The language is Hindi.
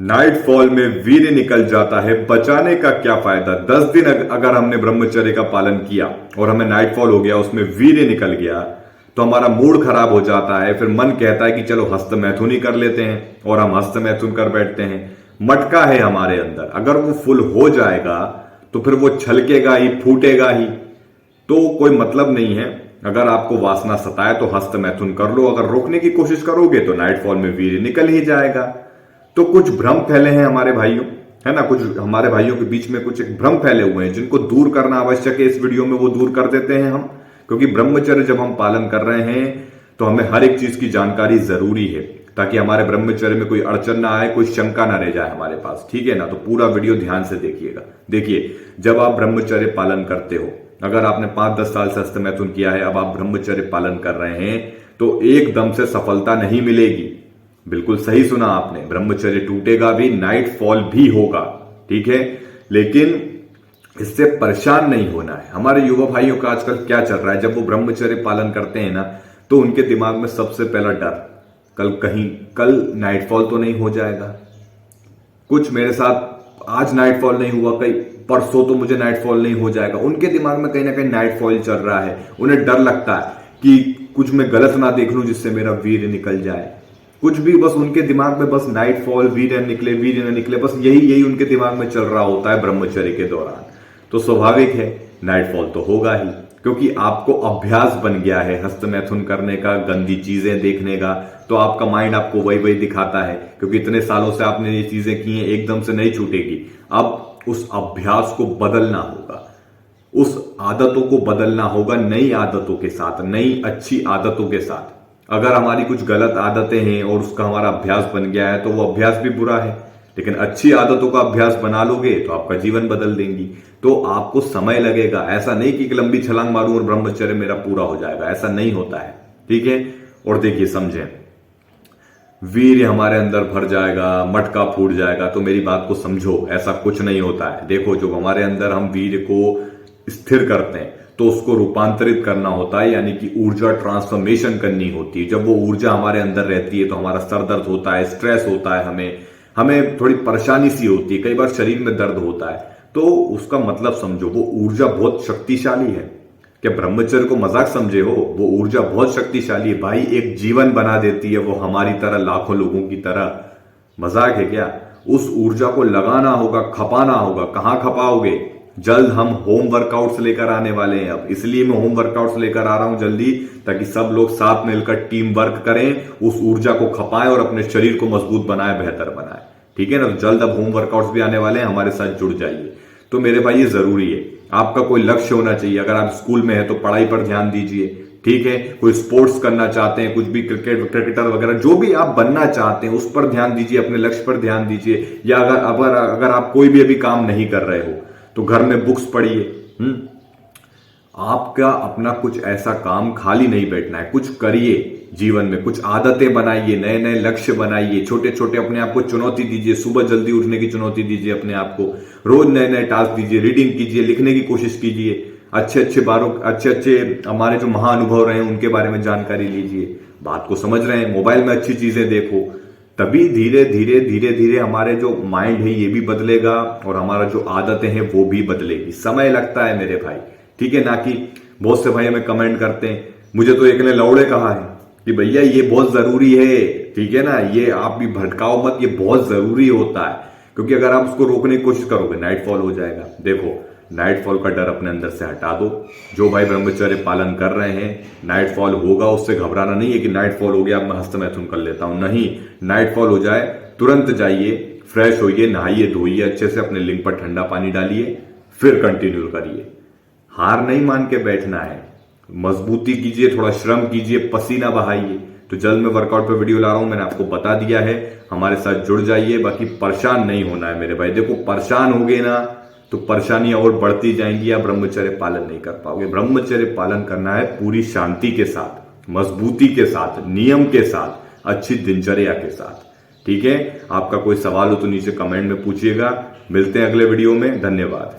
नाइटफॉल में वीर्य निकल जाता है, बचाने का क्या फायदा। 10 दिन अगर हमने ब्रह्मचर्य का पालन किया और हमें नाइटफॉल हो गया, उसमें वीर्य निकल गया, तो हमारा मूड खराब हो जाता है। फिर मन कहता है कि चलो हस्त मैथुन ही कर लेते हैं, और हम हस्त मैथुन कर बैठते हैं। मटका है हमारे अंदर, अगर वो फुल हो जाएगा तो फिर वो छलकेगा ही, फूटेगा ही, तो कोई मतलब नहीं है। अगर आपको वासना सताए तो हस्त मैथुन कर लो, अगर रोकने की कोशिश करोगे तो नाइटफॉल में वीर्य निकल ही जाएगा। तो कुछ भ्रम फैले हैं हमारे भाइयों, है ना, कुछ हमारे भाइयों के बीच में कुछ एक भ्रम फैले हुए हैं जिनको दूर करना आवश्यक है। इस वीडियो में वो दूर कर देते हैं हम, क्योंकि ब्रह्मचर्य जब हम पालन कर रहे हैं तो हमें हर एक चीज की जानकारी जरूरी है, ताकि हमारे ब्रह्मचर्य में कोई अड़चन ना आए, कोई शंका ना रह जाए हमारे पास। ठीक है ना, तो पूरा वीडियो ध्यान से देखिएगा। देखिए, जब आप ब्रह्मचर्य पालन करते हो, अगर आपने 5-10 साल से हस्त मैथुन किया है, अब आप ब्रह्मचर्य पालन कर रहे हैं, तो एकदम से सफलता नहीं मिलेगी। बिल्कुल सही सुना आपने, ब्रह्मचर्य टूटेगा भी, नाइट फॉल भी होगा। ठीक है, लेकिन इससे परेशान नहीं होना है। हमारे युवा भाइयों का आजकल क्या चल रहा है, जब वो ब्रह्मचर्य पालन करते हैं ना, तो उनके दिमाग में सबसे पहला डर, कल नाइटफॉल तो नहीं हो जाएगा। कुछ मेरे साथ आज नाइटफॉल नहीं हुआ, कहीं परसों तो मुझे नाइटफॉल नहीं हो जाएगा। उनके दिमाग में कहीं ना कहीं नाइटफॉल चल रहा है। उन्हें डर लगता है कि कुछ मैं गलत ना देख लूं जिससे मेरा वीर्य निकल जाए। कुछ भी, बस उनके दिमाग में बस नाइटफॉल, वीर्य न निकले, बस यही उनके दिमाग में चल रहा होता है ब्रह्मचर्य के दौरान। तो स्वाभाविक है नाइटफॉल तो होगा ही, क्योंकि आपको अभ्यास बन गया है हस्त मैथुन करने का, गंदी चीजें देखने का। तो आपका माइंड आपको वही दिखाता है, क्योंकि इतने सालों से आपने ये चीजें की हैं, एकदम से नहीं छूटेगी। अब उस अभ्यास को बदलना होगा, उस आदतों को बदलना होगा नई आदतों के साथ, नई अच्छी आदतों के साथ। अगर हमारी कुछ गलत आदतें हैं और उसका हमारा अभ्यास बन गया है, तो वो अभ्यास भी बुरा है। लेकिन अच्छी आदतों का अभ्यास बना लोगे तो आपका जीवन बदल देंगी। तो आपको समय लगेगा, ऐसा नहीं कि लंबी छलांग मारूं और ब्रह्मचर्य मेरा पूरा हो जाएगा, ऐसा नहीं होता है। ठीक है, और देखिए, समझें, वीर्य हमारे अंदर भर जाएगा, मटका फूट जाएगा, तो मेरी बात को समझो, ऐसा कुछ नहीं होता है। देखो, जो हमारे अंदर हम वीर्य को स्थिर करते हैं, तो उसको रूपांतरित करना होता है, यानी कि ऊर्जा ट्रांसफॉर्मेशन करनी होती है। जब वो ऊर्जा हमारे अंदर रहती है तो हमारा सर दर्द होता है, स्ट्रेस होता है, हमें थोड़ी परेशानी सी होती है, कई बार शरीर में दर्द होता है। तो उसका मतलब समझो, वो ऊर्जा बहुत शक्तिशाली है। क्या ब्रह्मचर्य को मजाक समझे हो? वो ऊर्जा बहुत शक्तिशाली है भाई, एक जीवन बना देती है वो, हमारी तरह, लाखों लोगों की तरह। मजाक है क्या? उस ऊर्जा को लगाना होगा, खपाना होगा। कहां खपाओगे? जल्द हम होम वर्कआउट्स लेकर आने वाले हैं। अब इसलिए मैं होम वर्कआउट्स लेकर आ रहा हूं जल्दी, ताकि सब लोग साथ मिलकर टीम वर्क करें, उस ऊर्जा को खपाएं और अपने शरीर को मजबूत बनाए, बेहतर बनाए। ठीक है ना, तो जल्द अब होम वर्कआउट्स भी आने वाले हैं, हमारे साथ जुड़ जाइए। तो मेरे भाई, ये जरूरी है, आपका कोई लक्ष्य होना चाहिए। अगर आप स्कूल में है तो पढ़ाई पर ध्यान दीजिए। ठीक है, कोई स्पोर्ट्स करना चाहते हैं, कुछ भी क्रिकेटर वगैरह जो भी आप बनना चाहते हैं, उस पर ध्यान दीजिए, अपने लक्ष्य पर ध्यान दीजिए। या अगर आप कोई भी अभी काम नहीं कर रहे हो तो घर में बुक्स पढ़िए। आपका अपना कुछ ऐसा काम खाली नहीं बैठना है, कुछ करिए जीवन में, कुछ आदतें बनाइए, नए नए लक्ष्य बनाइए, छोटे छोटे अपने आप को चुनौती दीजिए। सुबह जल्दी उठने की चुनौती दीजिए अपने आप को, रोज नए नए टास्क दीजिए, रीडिंग कीजिए, लिखने की कोशिश कीजिए, अच्छे हमारे जो महाअनुभव रहे हैं उनके बारे में जानकारी लीजिए। बात को समझ रहे हैं? मोबाइल में अच्छी चीजें देखो, तभी धीरे धीरे हमारे जो माइंड है ये भी बदलेगा और हमारा जो आदतें हैं वो भी बदलेगी। समय लगता है मेरे भाई। ठीक है ना, कि बहुत से भाई हमें कमेंट करते हैं, मुझे तो एक ने लौड़े कहा है कि भैया ये बहुत जरूरी है। ठीक है ना, ये आप भी भटकाओ मत, ये बहुत जरूरी होता है, क्योंकि अगर आप उसको रोकने की कोशिश करोगे नाइटफॉल हो जाएगा। देखो, नाइटफॉल का डर अपने अंदर से हटा दो। जो भाई ब्रह्मचर्य पालन कर रहे हैं, नाइटफॉल होगा, उससे घबराना नहीं है कि नाइटफॉल हो गया अब मैं हस्त मैथुन कर लेता हूं। नहीं, नाइटफॉल हो जाए तुरंत जाइए, फ्रेश होइए, नहाइए धोइए अच्छे से, अपने लिंग पर ठंडा पानी डालिए, फिर कंटिन्यू करिए। हार नहीं मान के बैठना है, मजबूती कीजिए, थोड़ा श्रम कीजिए, पसीना बहाइए। तो जल्द मैं वर्कआउट पे वीडियो ला रहा हूं, मैंने आपको बता दिया है, हमारे साथ जुड़ जाइए। बाकी परेशान नहीं होना है मेरे भाई। देखो, परेशान हो गए ना तो परेशानियां और बढ़ती जाएंगी, आप ब्रह्मचर्य पालन नहीं कर पाओगे। ब्रह्मचर्य पालन करना है पूरी शांति के साथ, मजबूती के साथ, नियम के साथ, अच्छी दिनचर्या के साथ। ठीक है, आपका कोई सवाल हो तो नीचे कमेंट में पूछिएगा। मिलते हैं अगले वीडियो में, धन्यवाद।